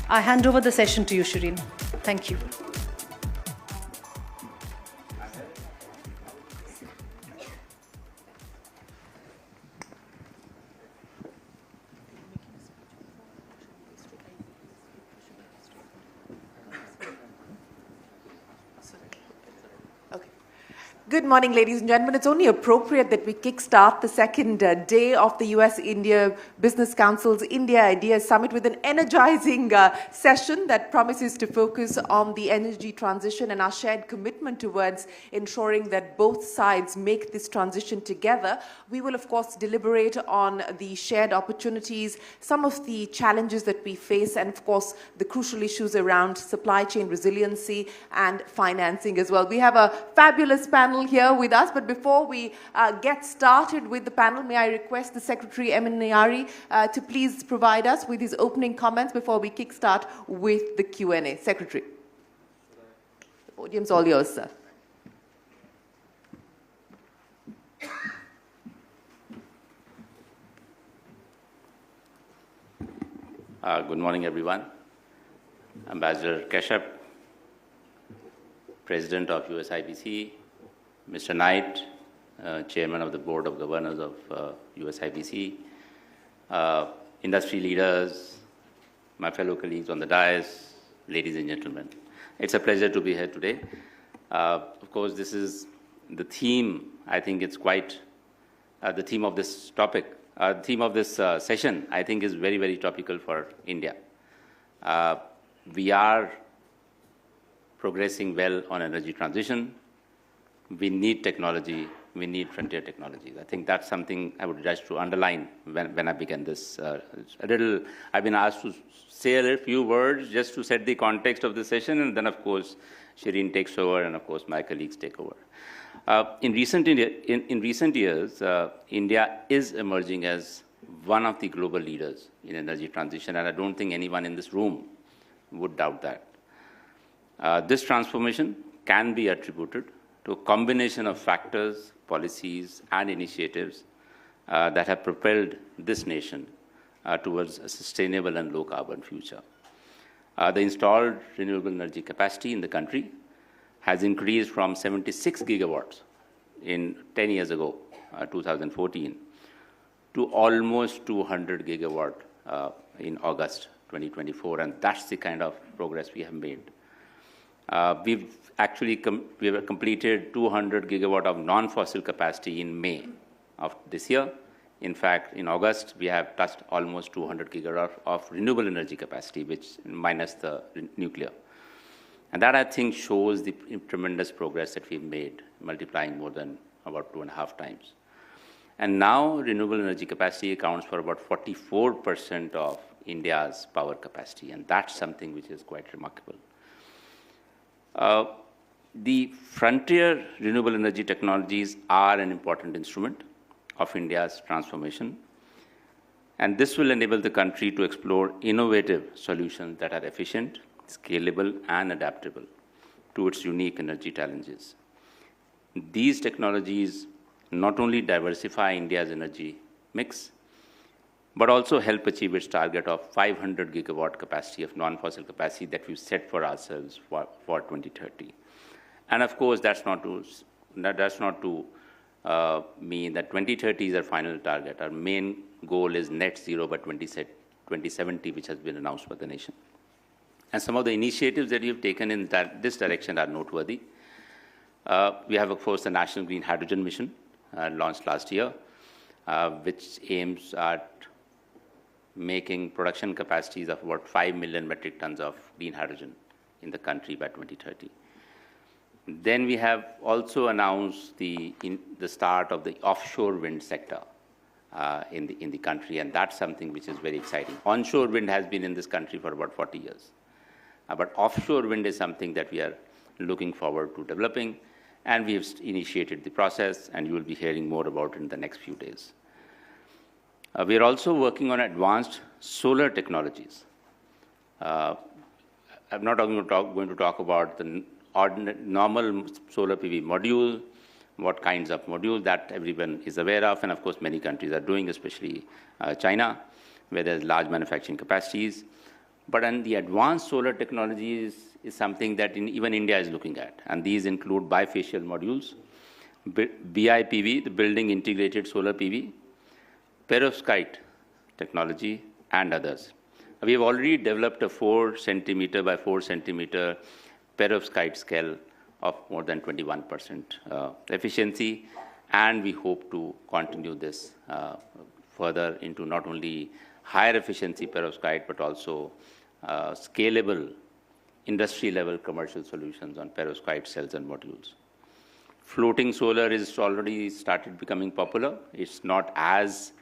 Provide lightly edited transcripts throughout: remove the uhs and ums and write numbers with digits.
I hand over the session to you, Shereen. Thank you. Good morning, ladies and gentlemen. It's only appropriate that we kickstart the second day of the US-India Business Council's India Ideas Summit with an energizing session that promises to focus on the energy transition and our shared commitment towards ensuring that both sides make this transition together. We will, of course, deliberate on the shared opportunities, some of the challenges that we face, and, of course, the crucial issues around supply chain resiliency and financing as well. We have a fabulous panel here with us, but before we get started with the panel, may I request the Secretary Änjali to please provide us with his opening comments before we kickstart with the Q&A. Secretary. The podium's all yours, sir. Good morning, everyone. Ambassador Kashyap, President of USIBC, Mr. Knight, Chairman of the Board of Governors of USIBC, industry leaders, my fellow colleagues on the dais, ladies and gentlemen. It's a pleasure to be here today. Of course, this is the theme. I think it's quite the theme of this topic. The theme of this session, I think, is very, very topical for India. We are progressing well on energy transition. We need technology. We need frontier technologies. I think that's something I would like to underline when I began this. I've been asked to say a few words just to set the context of the session, and then, of course, Shereen takes over, and, of course, my colleagues take over. In recent years, India is emerging as one of the global leaders in energy transition, and I don't think anyone in this room would doubt that. This transformation can be attributed to a combination of factors, policies, and initiatives that have propelled this nation towards a sustainable and low-carbon future. The installed renewable energy capacity in the country has increased from 76 gigawatts in 10 years ago, 2014, to almost 200 gigawatt in August 2024, and that's the kind of progress we have made. We've actually completed 200 gigawatt of non-fossil capacity in May of this year. In fact, in August, we have touched almost 200 gigawatt of renewable energy capacity, which minus the nuclear. And that, I think, shows the tremendous progress that we've made, multiplying more than about 2.5 times. And now, renewable energy capacity accounts for about 44% of India's power capacity, and that's something which is quite remarkable. The frontier renewable energy technologies are an important instrument of India's transformation, and this will enable the country to explore innovative solutions that are efficient, scalable, and adaptable to its unique energy challenges. These technologies not only diversify India's energy mix, but also help achieve its target of 500 gigawatt capacity of non-fossil capacity that we've set for ourselves for 2030. And of course, that's not to mean that 2030 is our final target. Our main goal is net zero by 2070, which has been announced by the nation. And some of the initiatives that we've taken in this direction are noteworthy. We have, of course, the National Green Hydrogen Mission, launched last year, which aims at making production capacities of about 5 million metric tons of green hydrogen in the country by 2030. Then we have also announced the start of the offshore wind sector in the country, and that's something which is very exciting. Onshore wind has been in this country for about 40 years. But offshore wind is something that we are looking forward to developing, and we have initiated the process, and you will be hearing more about it in the next few days. We are also working on advanced solar technologies. I'm not going to talk about the normal solar PV module, what kinds of modules that everyone is aware of, and of course many countries are doing, especially China, where there's large manufacturing capacities. But on the advanced solar technologies is something that even India is looking at. And these include bifacial modules, BIPV, the Building Integrated Solar PV, perovskite technology, and others. We have already developed a 4 centimeter by 4 centimeter perovskite scale of more than 21% efficiency, and we hope to continue this further into not only higher efficiency perovskite, but also scalable industry-level commercial solutions on perovskite cells and modules. Floating solar is already started becoming popular. It's not as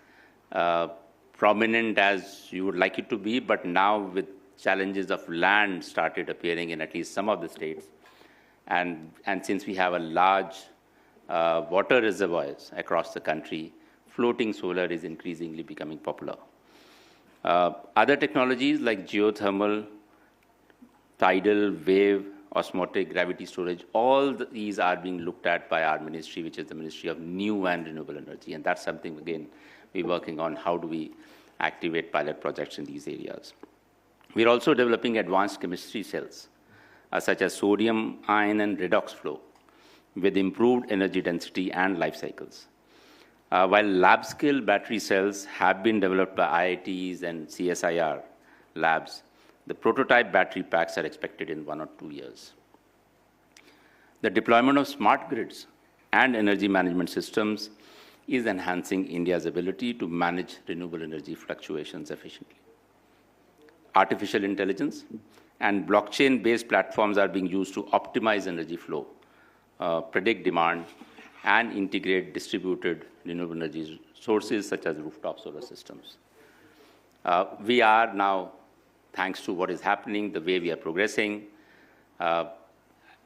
prominent as you would like it to be, but now with challenges of land started appearing in at least some of the states, and since we have a large water reservoirs across the country, floating solar is increasingly becoming popular. Other technologies like geothermal, tidal, wave, osmotic, gravity storage, all these are being looked at by our ministry, which is the Ministry of New and Renewable Energy. And that's something, again, we're working on. How do we activate pilot projects in these areas? We're also developing advanced chemistry cells, such as sodium, ion, and redox flow, with improved energy density and life cycles. While lab-scale battery cells have been developed by IITs and CSIR labs, the prototype battery packs are expected in 1 or 2 years. The deployment of smart grids and energy management systems is enhancing India's ability to manage renewable energy fluctuations efficiently. Artificial intelligence and blockchain-based platforms are being used to optimize energy flow, predict demand, and integrate distributed renewable energy sources such as rooftop solar systems. We are now, thanks to what is happening, the way we are progressing,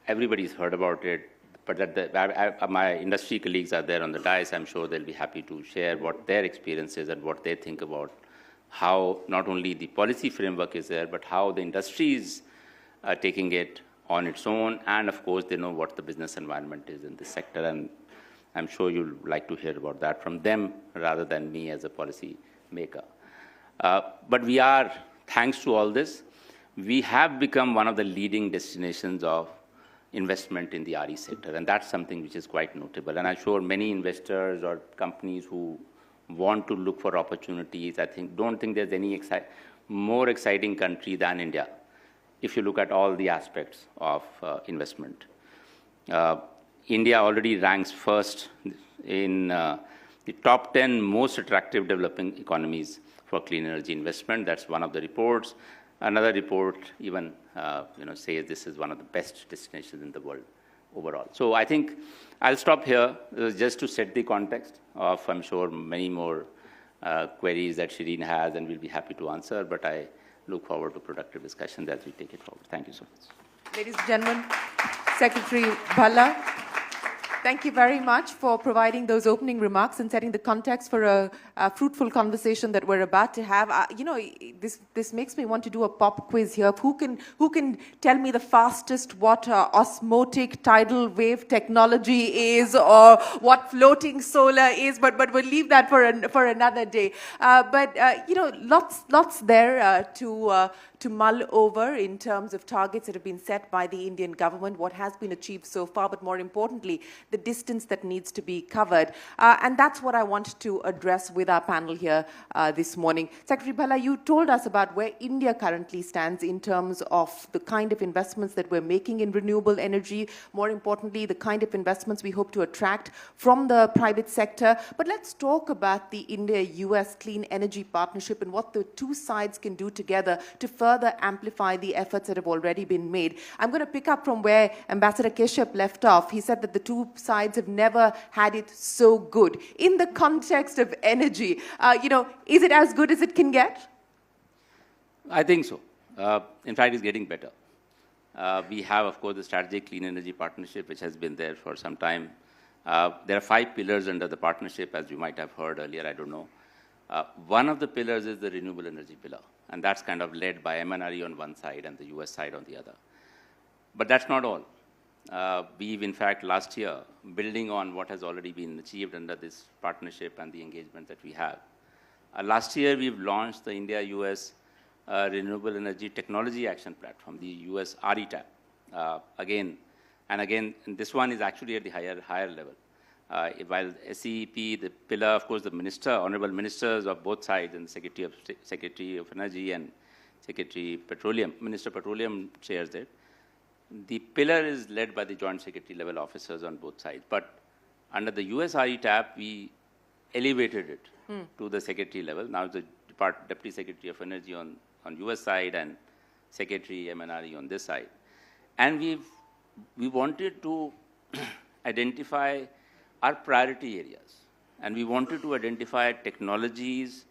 everybody's heard about it, but my industry colleagues are there on the dais. I'm sure they'll be happy to share what their experience is and what they think about how not only the policy framework is there, but how the industry is taking it on its own. And of course, they know what the business environment is in this sector. And I'm sure you'll like to hear about that from them rather than me as a policy maker. But we are, thanks to all this, we have become one of the leading destinations of investment in the RE sector. And that's something which is quite notable. And I'm sure many investors or companies who want to look for opportunities, don't think there's any more exciting country than India, if you look at all the aspects of investment. India already ranks first in the top 10 most attractive developing economies for clean energy investment. That's one of the reports. Another report even says this is one of the best destinations in the world overall. So I think I'll stop here just to set the context of, I'm sure, many more queries that Shereen has, and we'll be happy to answer. But I look forward to productive discussions as we take it forward. Thank you so much. Ladies and gentlemen, Secretary Bhalla, thank you very much for providing those opening remarks and setting the context for a fruitful conversation that we're about to have. This makes me want to do a pop quiz here. Who can tell me the fastest what osmotic tidal wave technology is, or what floating solar is? But we'll leave that for another day. Lots there to mull over in terms of targets that have been set by the Indian government, what has been achieved so far, but more importantly, the distance that needs to be covered. And that's what I want to address with our panel here this morning. Secretary Bhalla, you told us about where India currently stands in terms of the kind of investments that we're making in renewable energy, more importantly, the kind of investments we hope to attract from the private sector. But let's talk about the India-US Clean Energy Partnership and what the two sides can do together to further amplify the efforts that have already been made. I'm going to pick up from where Ambassador Keshav left off. He said that the two sides have never had it so good. In the context of energy, is it as good as it can get? I think so. In fact, it's getting better. We have, of course, the Strategic Clean Energy Partnership, which has been there for some time. There are 5 pillars under the partnership, as you might have heard earlier, I don't know. One of the pillars is the renewable energy pillar, and that's kind of led by MNRE on one side and the US side on the other. But that's not all. We've, in fact, last year, building on what has already been achieved under this partnership and the engagement that we have, last year we've launched the India-US Renewable Energy Technology Action Platform, the US RETAP. Again, and this one is actually at the higher level. While SEP, the pillar, of course, the minister, honorable ministers of both sides, and Secretary of Energy and Minister Petroleum chairs it. The pillar is led by the joint secretary level officers on both sides. But under the US RETAP, we elevated it to the secretary level. Now the Deputy Secretary of Energy on US side and Secretary MNRE on this side. And we wanted to identify our priority areas. And we wanted to identify technologies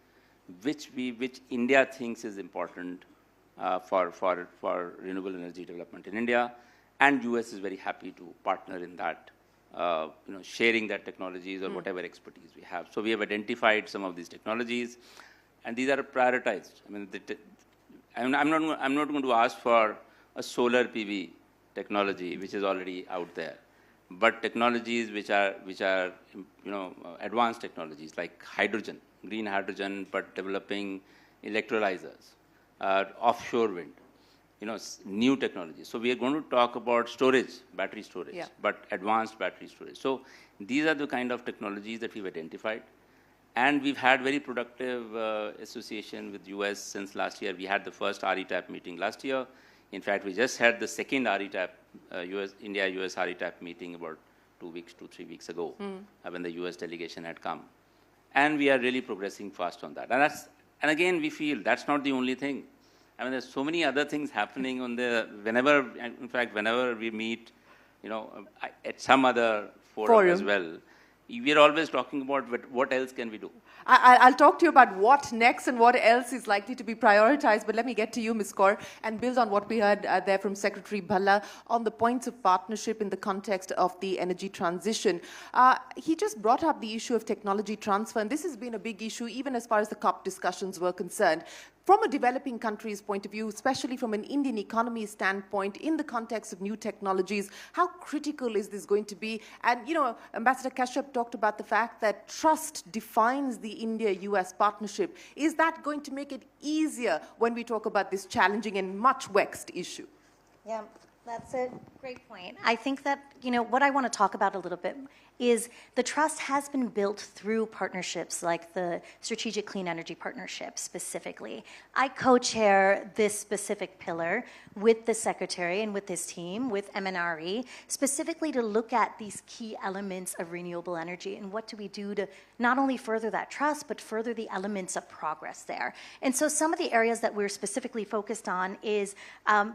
which India thinks is important for renewable energy development in India. And US is very happy to partner in that, sharing that technologies or whatever expertise we have. So we have identified some of these technologies, and these are prioritized. I mean, I'm not going to ask for a solar PV technology, which is already out there, but technologies which are advanced technologies like hydrogen, green hydrogen, but developing electrolyzers, offshore wind, new technologies. So we are going to talk about storage, battery storage, but advanced battery storage. So these are the kind of technologies that we've identified. And we've had very productive association with US since last year. We had the first RETAP meeting last year. In fact, we just had the second RETAP, India-US RETAP meeting about 2 to 3 weeks ago when the US delegation had come. And we are really progressing fast on that. And again, we feel that's not the only thing. I mean, there's so many other things happening on whenever we meet, at some other forum as well, we are always talking about what else can we do. I'll talk to you about what next and what else is likely to be prioritized, but let me get to you, Ms. Kaur, and build on what we heard there from Secretary Bhalla on the points of partnership in the context of the energy transition. He just brought up the issue of technology transfer, and this has been a big issue even as far as the COP discussions were concerned. From a developing country's point of view, especially from an Indian economy standpoint, in the context of new technologies, how critical is this going to be? And, Ambassador Kashyap talked about the fact that trust defines the India-US partnership. Is that going to make it easier when we talk about this challenging and much vexed issue? Yeah, that's a great point. I think that, what I want to talk about a little bit is the trust has been built through partnerships like the Strategic Clean Energy Partnership specifically. I co-chair this specific pillar with the Secretary and with his team, with MNRE, specifically to look at these key elements of renewable energy and what do we do to not only further that trust, but further the elements of progress there. And so some of the areas that we're specifically focused on is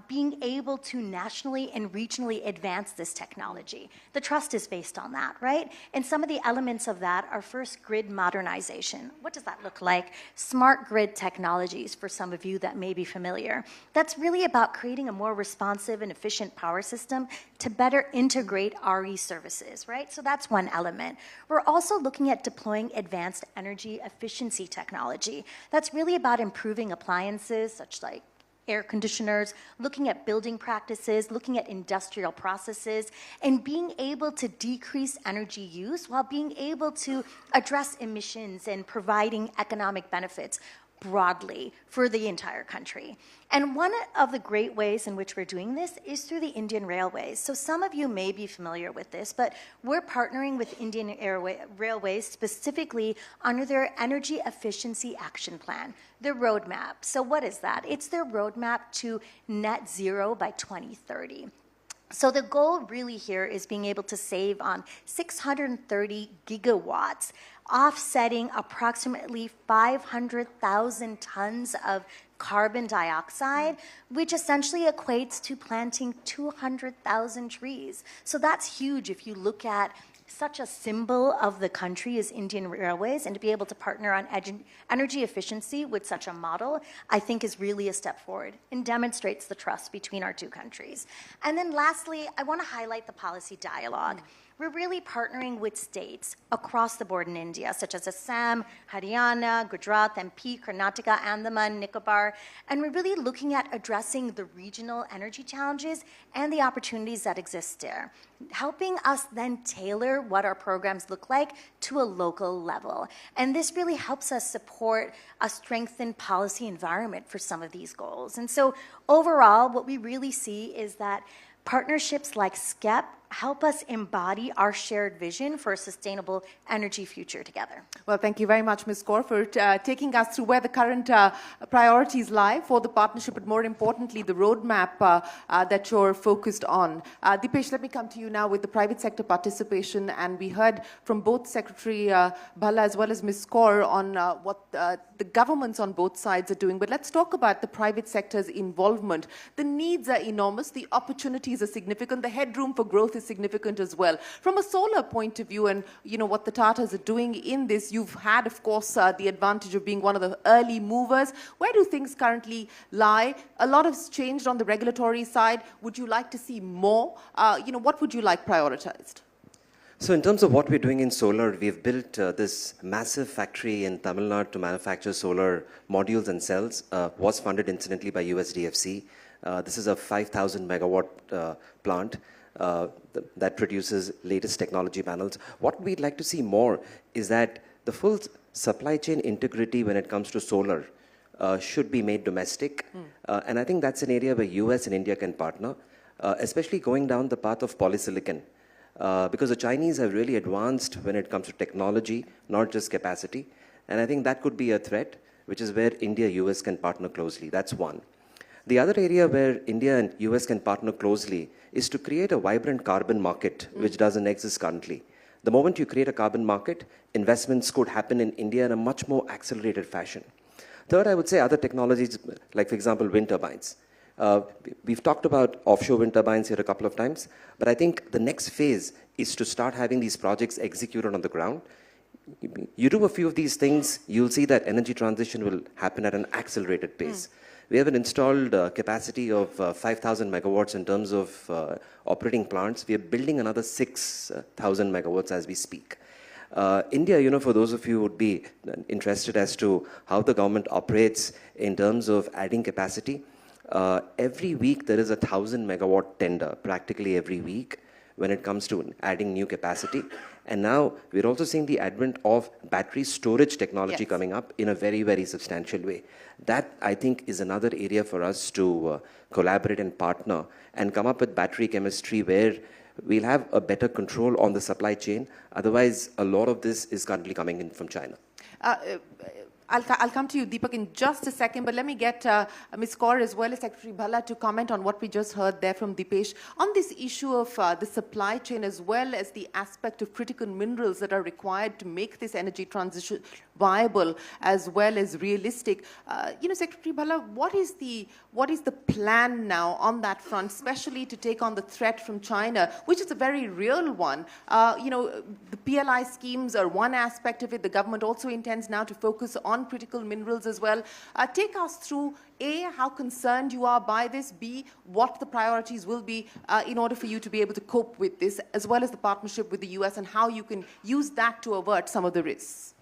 being able to nationally and regionally advance this technology. The trust is based on that, right? And some of the elements of that are first grid modernization. What does that look like? Smart grid technologies, for some of you that may be familiar. That's really about creating a more responsive and efficient power system to better integrate RE services, right? So that's one element. We're also looking at deploying advanced energy efficiency technology. That's really about improving appliances such like air conditioners, looking at building practices, looking at industrial processes, and being able to decrease energy use while being able to address emissions and providing economic benefits broadly for the entire country. And one of the great ways in which we're doing this is through the Indian Railways. So some of you may be familiar with this, but we're partnering with Indian Railways specifically under their Energy Efficiency Action Plan, their roadmap. So what is that? It's their roadmap to net zero by 2030. So the goal really here is being able to save on 630 gigawatts, offsetting approximately 500,000 tons of carbon dioxide, which essentially equates to planting 200,000 trees. So that's huge if you look at such a symbol of the country as Indian Railways, and to be able to partner on energy efficiency with such a model, I think is really a step forward and demonstrates the trust between our two countries. And then lastly, I want to highlight the policy dialogue. we're really partnering with states across the board in India, such as Assam, Haryana, Gujarat, MP, Karnataka, Andaman, Nicobar, and we're really looking at addressing the regional energy challenges and the opportunities that exist there, helping us then tailor what our programs look like to a local level. And this really helps us support a strengthened policy environment for some of these goals. And so overall, what we really see is that partnerships like SCEP help us embody our shared vision for a sustainable energy future together. Well, thank you very much, Ms. Kaur, for taking us through where the current priorities lie for the partnership, but more importantly, the roadmap that you're focused on. Deepesh, let me come to you now with the private sector participation, and we heard from both Secretary Bhalla as well as Ms. Kaur on what the governments on both sides are doing. But let's talk about the private sector's involvement. The needs are enormous, the opportunities are significant, the headroom for growth is significant as well. From a solar point of view, and you know what the Tatas are doing in this, you've had, of course, the advantage of being one of the early movers. Where do things currently lie? A lot has changed on the regulatory side. Would you like to see more? What would you like prioritized? So in terms of what we're doing in solar, we've built this massive factory in Tamil Nadu to manufacture solar modules and cells, was funded incidentally by USDFC. This is a 5,000 megawatt plant that produces latest technology panels. What we'd like to see more is that the full supply chain integrity when it comes to solar should be made domestic. And I think that's an area where US and India can partner, especially going down the path of polysilicon. Because the Chinese have really advanced when it comes to technology, not just capacity. And I think that could be a threat, which is where India, US can partner closely. That's one. The other area where India and US can partner closely is to create a vibrant carbon market, which doesn't exist currently. The moment you create a carbon market, investments could happen in India in a much more accelerated fashion. Third, I would say other technologies, like, for example, wind turbines. We've talked about offshore wind turbines here a couple of times, but I think the next phase is to start having these projects executed on the ground. You do a few of these things, you'll see that energy transition will happen at an accelerated pace. We have an installed capacity of 5,000 megawatts in terms of operating plants. We are building another 6,000 megawatts as we speak. India, for those of you who would be interested as to how the government operates in terms of adding capacity, every week there is a 1,000 megawatt tender, practically every week, when it comes to adding new capacity. And now we're also seeing the advent of battery storage technology coming up in a very, very substantial way. That, I think, is another area for us to collaborate and partner and come up with battery chemistry where we'll have a better control on the supply chain. Otherwise, a lot of this is currently coming in from China. I'll come to you, Deepak, in just a second, but let me get Ms. Kaur as well as Secretary Bhalla to comment on what we just heard there from Deepesh on this issue of the supply chain as well as the aspect of critical minerals that are required to make this energy transition viable as well as realistic. Secretary Bhalla, what is the plan now on that front, especially to take on the threat from China, which is a very real one? The PLI schemes are one aspect of it. The government also intends now to focus on critical minerals as well. Take us through, A, how concerned you are by this, B, what the priorities will be in order for you to be able to cope with this, as well as the partnership with the US and how you can use that to avert some of the risks.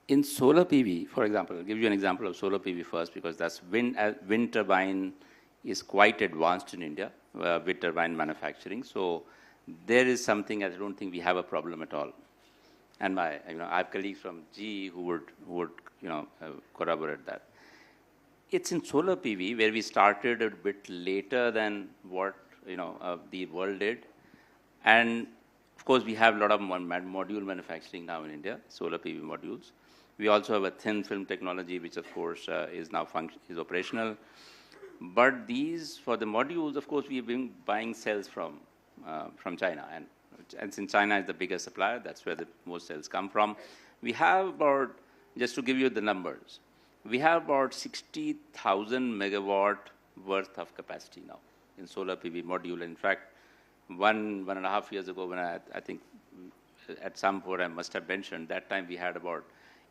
In solar PV, for example, I'll give you an example of solar PV first, because that's wind turbine is quite advanced in India, wind turbine manufacturing. So there is something I don't think we have a problem at all. And I have colleagues from GE who would corroborate that. It's in solar PV where we started a bit later than what the world did, and of course we have a lot of module manufacturing now in India, solar PV modules. We also have a thin film technology, which of course is now is operational. But these, for the modules, of course, we've been buying cells from China, and since China is the biggest supplier, that's where the most cells come from. We have about, just to give you the numbers, we have about 60,000 megawatt worth of capacity now in solar PV module. In fact, one and a half years ago, when I think at some point I must have mentioned, that time we had about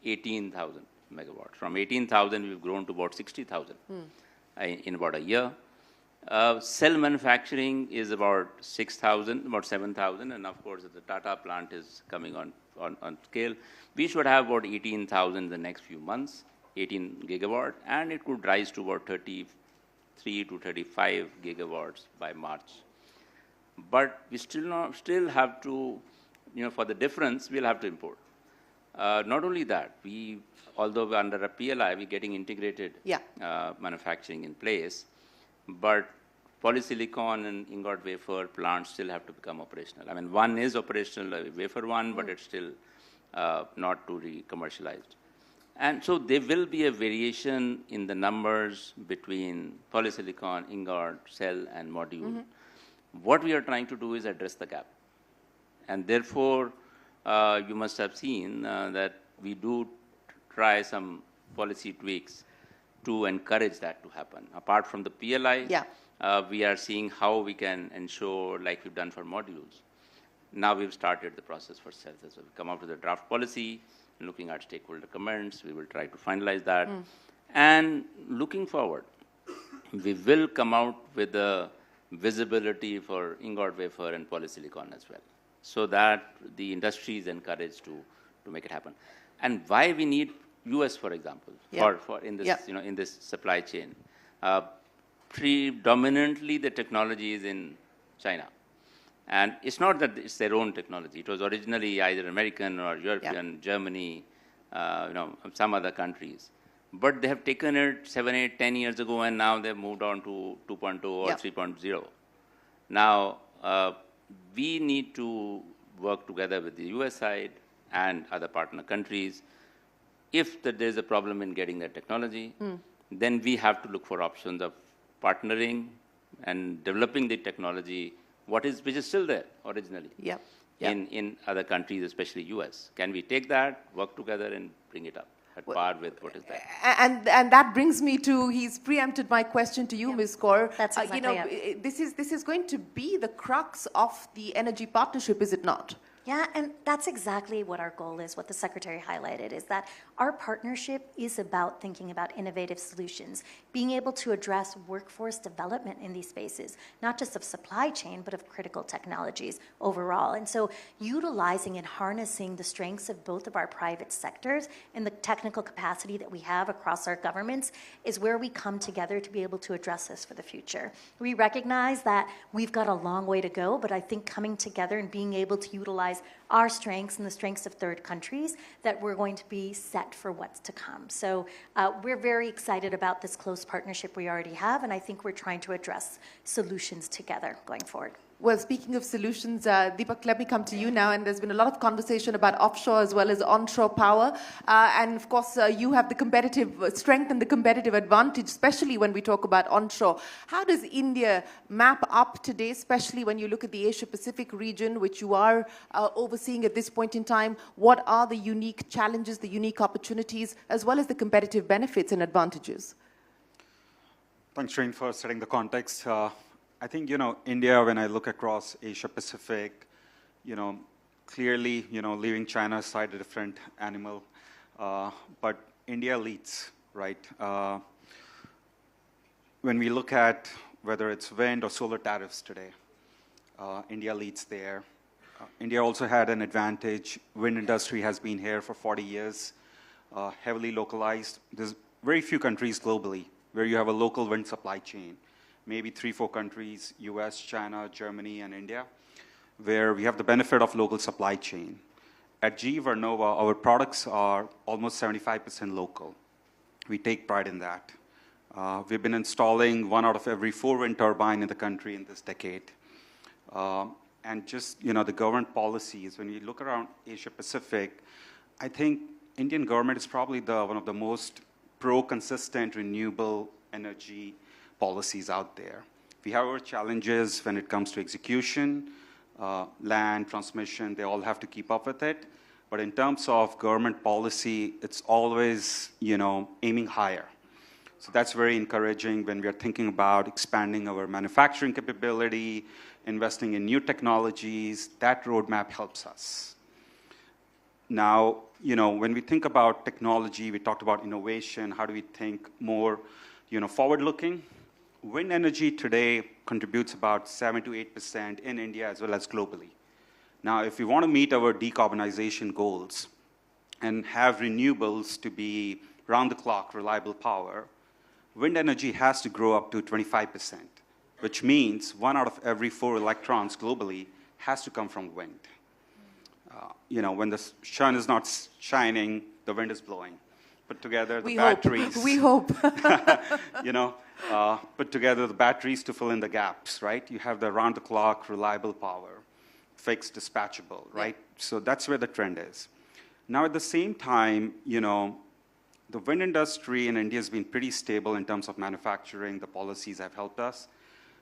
18,000 megawatts. From 18,000, we've grown to about 60,000 in about a year. Cell manufacturing is about 6,000, about 7,000, and of course the Tata plant is coming on scale. We should have about 18,000 in the next few months, 18 gigawatt, and it could rise to about 33 to 35 gigawatts by March. But we still have to, for the difference, we'll have to import. Not only that, although we're under a PLI, we're getting integrated manufacturing in place, but polysilicon and ingot wafer plants still have to become operational. I mean, one is operational, wafer one, but it's still not totally commercialized. And so there will be a variation in the numbers between polysilicon, ingot, cell, and module. What we are trying to do is address the gap. And therefore, you must have seen that we do try some policy tweaks to encourage that to happen. Apart from the PLI, we are seeing how we can ensure, like we've done for modules. Now we've started the process for cells. So we come up with a draft policy, looking at stakeholder comments. We will try to finalize that. And looking forward, we will come out with a visibility for ingot wafer and polysilicon as well, so that the industry is encouraged to make it happen. And why we need US, for example, for in this in this supply chain. Predominantly, the technology is in China, and it's not that it's their own technology. It was originally either American or European, Germany, some other countries. But they have taken it 7, 8, 10 years ago, and now they've moved on to 2.0 or 3.0. Now, we need to work together with the USAID and other partner countries. If there's a problem in getting that technology, then we have to look for options of partnering and developing the technology, which is still there originally in other countries, especially US. Can we take that, work together, and bring it up at par with what is there? And that brings me to, he's preempted my question to you, Ms. Kaur. That's exactly this is going to be the crux of the energy partnership, is it not? Yeah, and that's exactly what our goal is, what the Secretary highlighted, is that our partnership is about thinking about innovative solutions, being able to address workforce development in these spaces, not just of supply chain, but of critical technologies overall. And so utilizing and harnessing the strengths of both of our private sectors and the technical capacity that we have across our governments is where we come together to be able to address this for the future. We recognize that we've got a long way to go, but I think coming together and being able to utilize our strengths and the strengths of third countries, that we're going to be set for what's to come. So we're very excited about this close partnership we already have, and I think we're trying to address solutions together going forward. Well, speaking of solutions, Deepak, let me come to you now. And there's been a lot of conversation about offshore as well as onshore power. And of course, you have the competitive strength and the competitive advantage, especially when we talk about onshore. How does India map up today, especially when you look at the Asia-Pacific region, which you are overseeing at this point in time? What are the unique challenges, the unique opportunities, as well as the competitive benefits and advantages? Thanks, Shereen, for setting the context. I think, India, when I look across Asia-Pacific, clearly, leaving China aside, a different animal. But India leads, right? When we look at whether it's wind or solar tariffs today, India leads there. India also had an advantage. Wind industry has been here for 40 years, heavily localized. There's very few countries globally where you have a local wind supply chain. Maybe 3, 4 countries, US, China, Germany, and India, where we have the benefit of local supply chain. At GE Vernova, our products are almost 75% local. We take pride in that. We've been installing 1 out of every 4 wind turbine in the country in this decade. And just, the government policies, when we look around Asia-Pacific, I think Indian government is probably one of the most pro-consistent renewable energy policies out there. We have our challenges when it comes to execution, land, transmission, they all have to keep up with it. But in terms of government policy, it's always, aiming higher. So that's very encouraging when we are thinking about expanding our manufacturing capability, investing in new technologies. That roadmap helps us. Now, when we think about technology, we talked about innovation. How do we think more, forward-looking? wind energy today contributes about 7 to 8% in India as well as globally. Now, if we want to meet our decarbonization goals and have renewables to be round-the-clock reliable power, wind energy has to grow up to 25%, which means 1 out of every 4 electrons globally has to come from wind. When the sun is not shining, the wind is blowing. Put together the batteries. We hope. Put together the batteries to fill in the gaps, right? You have the round-the-clock reliable power, fixed, dispatchable, right? Yeah. So that's where the trend is. Now, at the same time, the wind industry in India has been pretty stable in terms of manufacturing. The policies have helped us.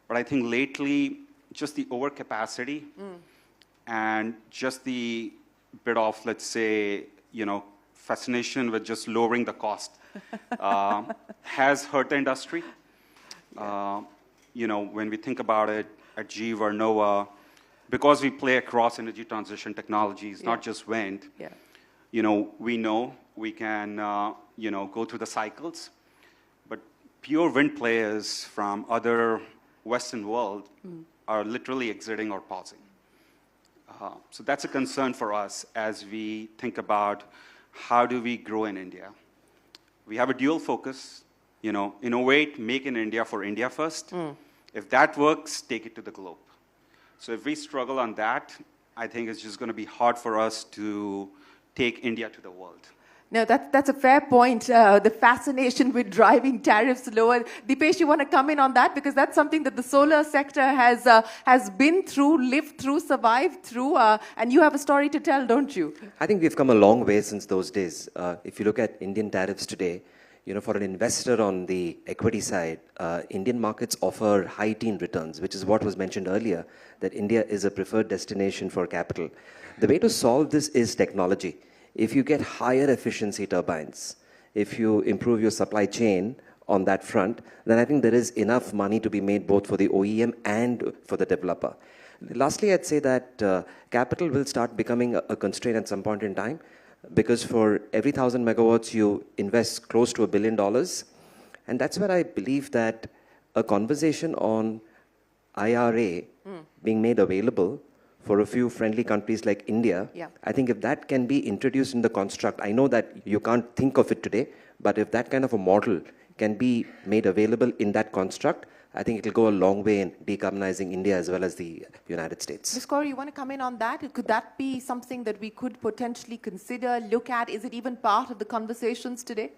But I think lately, just the overcapacity and just the bit of, let's say, fascination with just lowering the cost has hurt the industry. When we think about it at GE Vernova, because we play across energy transition technologies, not just wind, we know we can go through the cycles, but pure wind players from other Western world are literally exiting or pausing. So that's a concern for us as we think about how do we grow in India. We have a dual focus, innovate, make in India for India first. If that works, take it to the globe. So if we struggle on that, I think it's just going to be hard for us to take India to the world. No, that's a fair point. The fascination with driving tariffs lower. Deepesh, you want to come in on that? Because that's something that the solar sector has been through, lived through, survived through, and you have a story to tell, don't you? I think we've come a long way since those days. If you look at Indian tariffs today, for an investor on the equity side, Indian markets offer high teen returns, which is what was mentioned earlier, that India is a preferred destination for capital. The way to solve this is technology. If you get higher efficiency turbines, if you improve your supply chain on that front, then I think there is enough money to be made both for the OEM and for the developer. Lastly, I'd say that capital will start becoming a constraint at some point in time, because for every 1,000 megawatts, you invest close to $1 billion. And that's where I believe that a conversation on IRA being made available for a few friendly countries like India, I think if that can be introduced in the construct, I know that you can't think of it today, but if that kind of a model can be made available in that construct, I think it'll go a long way in decarbonizing India as well as the United States. Ms. Kaur, you want to come in on that? Could that be something that we could potentially consider, look at? Is it even part of the conversations today?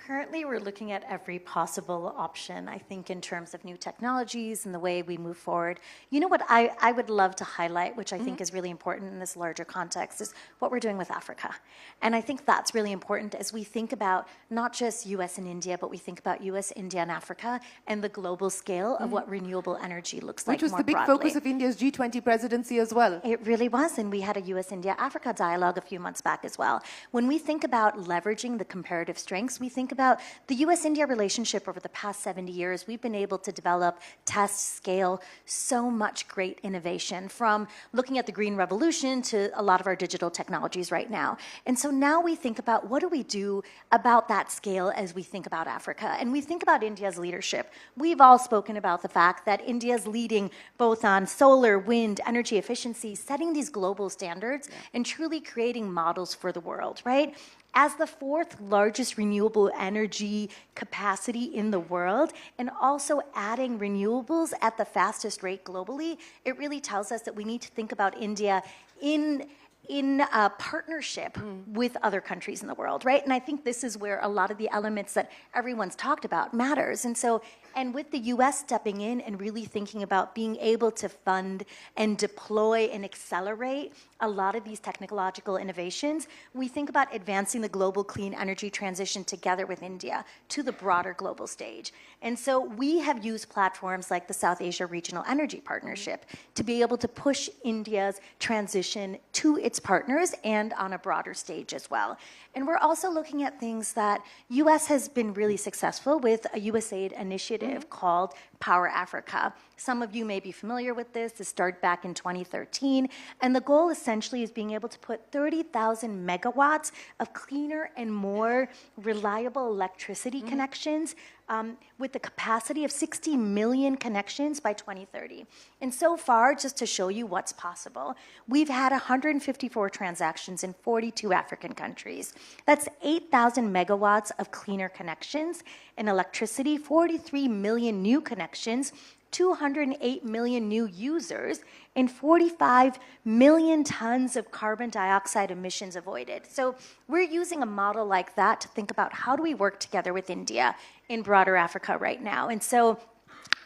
Currently, we're looking at every possible option, I think, in terms of new technologies and the way we move forward. You know what I would love to highlight, which I think is really important in this larger context, is what we're doing with Africa. And I think that's really important as we think about not just US and India, but we think about US, India, and Africa, and the global scale of what renewable energy looks like more broadly. Which was the big focus of India's G20 presidency as well. It really was, and we had a US-India-Africa dialogue a few months back as well. When we think about leveraging the comparative strengths, we think about the US-India relationship over the past 70 years. We've been able to develop, test, scale so much great innovation, from looking at the green revolution to a lot of our digital technologies right now. And so now we think about what do we do about that scale as we think about Africa. And we think about India's leadership. We've all spoken about the fact that India's leading both on solar, wind, energy efficiency, setting these global standards and truly creating models for the world, right? As the 4th largest renewable energy capacity in the world, and also adding renewables at the fastest rate globally, it really tells us that we need to think about India in a partnership with other countries in the world, right? And I think this is where a lot of the elements that everyone's talked about matters. And so, and with the US stepping in and really thinking about being able to fund and deploy and accelerate a lot of these technological innovations, we think about advancing the global clean energy transition together with India to the broader global stage. And so we have used platforms like the South Asia Regional Energy Partnership to be able to push India's transition to its partners and on a broader stage as well. And we're also looking at things that US has been really successful with, a USAID initiative called Power Africa. Some of you may be familiar with this. This started back in 2013. And the goal essentially is being able to put 30,000 megawatts of cleaner and more reliable electricity connections with the capacity of 60 million connections by 2030. And so far, just to show you what's possible, we've had 154 transactions in 42 African countries. That's 8,000 megawatts of cleaner connections in electricity, 43 million new connections, 208 million new users, and 45 million tons of carbon dioxide emissions avoided. So we're using a model like that to think about how do we work together with India in broader Africa right now. And so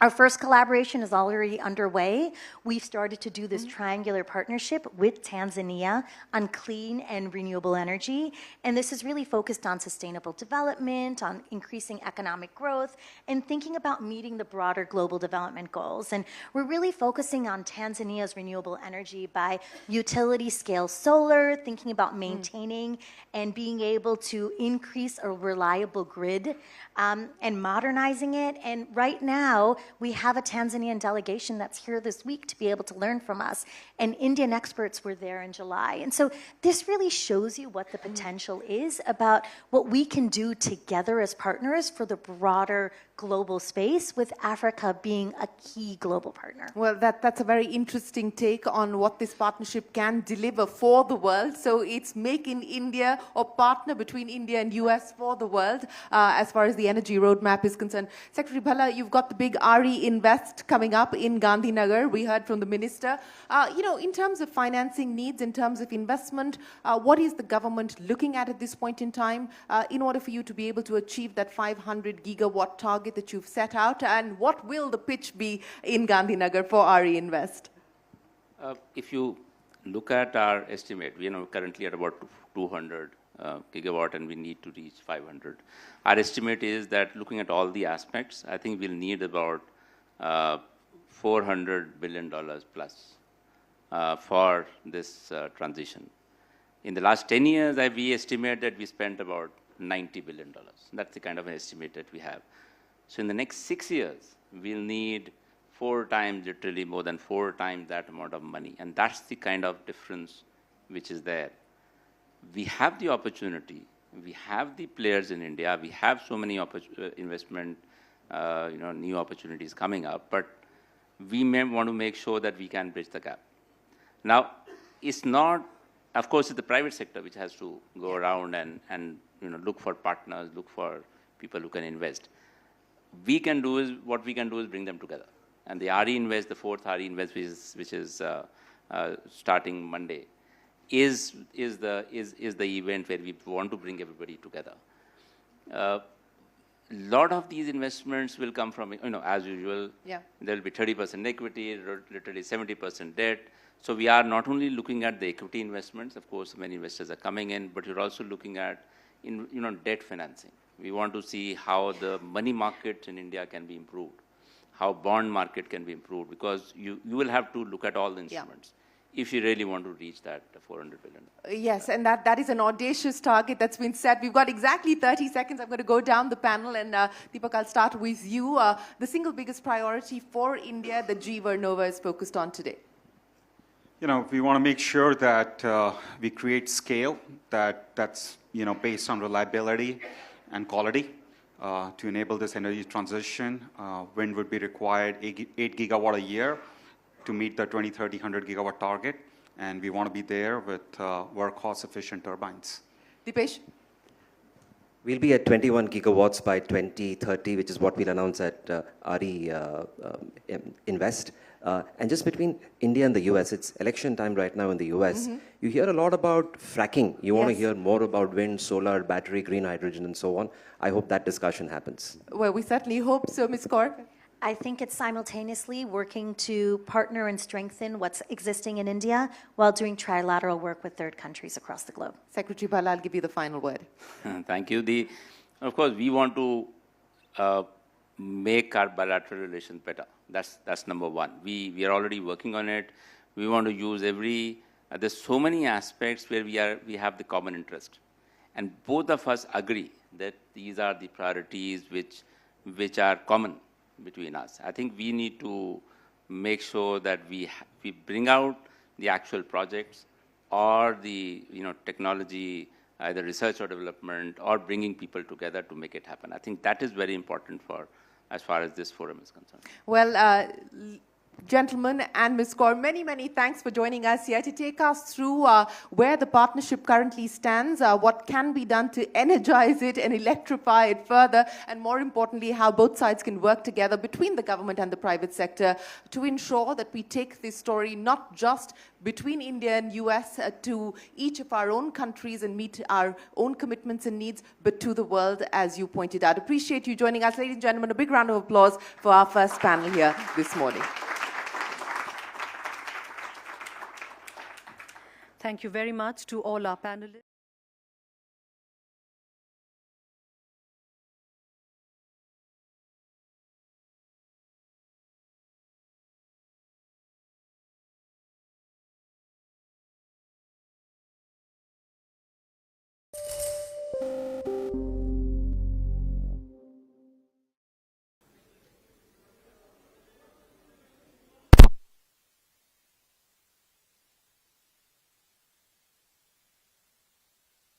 our first collaboration is already underway. We've started to do this triangular partnership with Tanzania on clean and renewable energy. And this is really focused on sustainable development, on increasing economic growth, and thinking about meeting the broader global development goals. And we're really focusing on Tanzania's renewable energy by utility scale solar, thinking about maintaining and being able to increase a reliable grid and modernizing it. And right now, we have a Tanzanian delegation that's here this week to be able to learn from us. And Indian experts were there in July. And so this really shows you what the potential is about what we can do together as partners for the broader global space, with Africa being a key global partner. Well, that's a very interesting take on what this partnership can deliver for the world. So it's Make in India, or partner between India and US for the world, as far as the energy roadmap is concerned. Secretary Bhalla, you've got the big RE Invest coming up in Gandhinagar. We heard from the minister. In terms of financing needs, in terms of investment, what is the government looking at this point in time in order for you to be able to achieve that 500 gigawatt target that you've set out, and what will the pitch be in Gandhinagar for RE Invest? If you look at our estimate, we are currently at about 200 gigawatt, and we need to reach 500. Our estimate is that, looking at all the aspects, I think we'll need about $400 billion plus for this transition. In the last 10 years, we estimate that we spent about $90 billion. That's the kind of an estimate that we have. So in the next 6 years, we'll need 4 times, literally more than 4 times that amount of money. And that's the kind of difference which is there. We have the opportunity. We have the players in India. We have so many investment, new opportunities coming up. But we may want to make sure that we can bridge the gap. Now, it's not, of course, it's the private sector which has to go around and look for partners, look for people who can invest. What we can do is bring them together. And the RE Invest, the fourth RE Invest, which is starting Monday, is the event where we want to bring everybody together. A lot of these investments will come from, as usual, there will be 30% equity, literally 70% debt. So we are not only looking at the equity investments, of course, many investors are coming in, but you're also looking at debt financing. We want to see how the money market in India can be improved, how bond market can be improved, because you will have to look at all the instruments if you really want to reach that 400 billion. Yes, and that is an audacious target that's been set. We've got exactly 30 seconds. I'm going to go down the panel, and Deepak, I'll start with you. The single biggest priority for India that Vernova is focused on today? We want to make sure that we create scale that's based on reliability and quality to enable this energy transition. Wind would be required 8 gigawatt a year to meet the 2030 100 gigawatt target, and we want to be there with work-cost efficient turbines. Deepesh? We'll be at 21 gigawatts by 2030, which is what we'll announce at RE Invest. And just between India and the US, it's election time right now in the US. You hear a lot about fracking. You want to hear more about wind, solar, battery, green hydrogen, and so on. I hope that discussion happens. Well, we certainly hope so, Ms. Kaur. I think it's simultaneously working to partner and strengthen what's existing in India while doing trilateral work with third countries across the globe. Secretary Bhalla, I'll give you the final word. Thank you. Of course, we want to make our bilateral relations better. That's number one. We are already working on it. We want to use there's so many aspects where we have the common interest. And both of us agree that these are the priorities which are common between us. I think we need to make sure that we bring out the actual projects or the technology, either research or development, or bringing people together to make it happen. I think that is very important for as far as this forum is concerned. Well, gentlemen and Ms. Kaur, many, many thanks for joining us here to take us through where the partnership currently stands, what can be done to energize it and electrify it further, and more importantly, how both sides can work together between the government and the private sector to ensure that we take this story not just between India and US to each of our own countries and meet our own commitments and needs, but to the world, as you pointed out. Appreciate you joining us. Ladies and gentlemen, a big round of applause for our first panel here this morning. Thank you very much to all our panelists.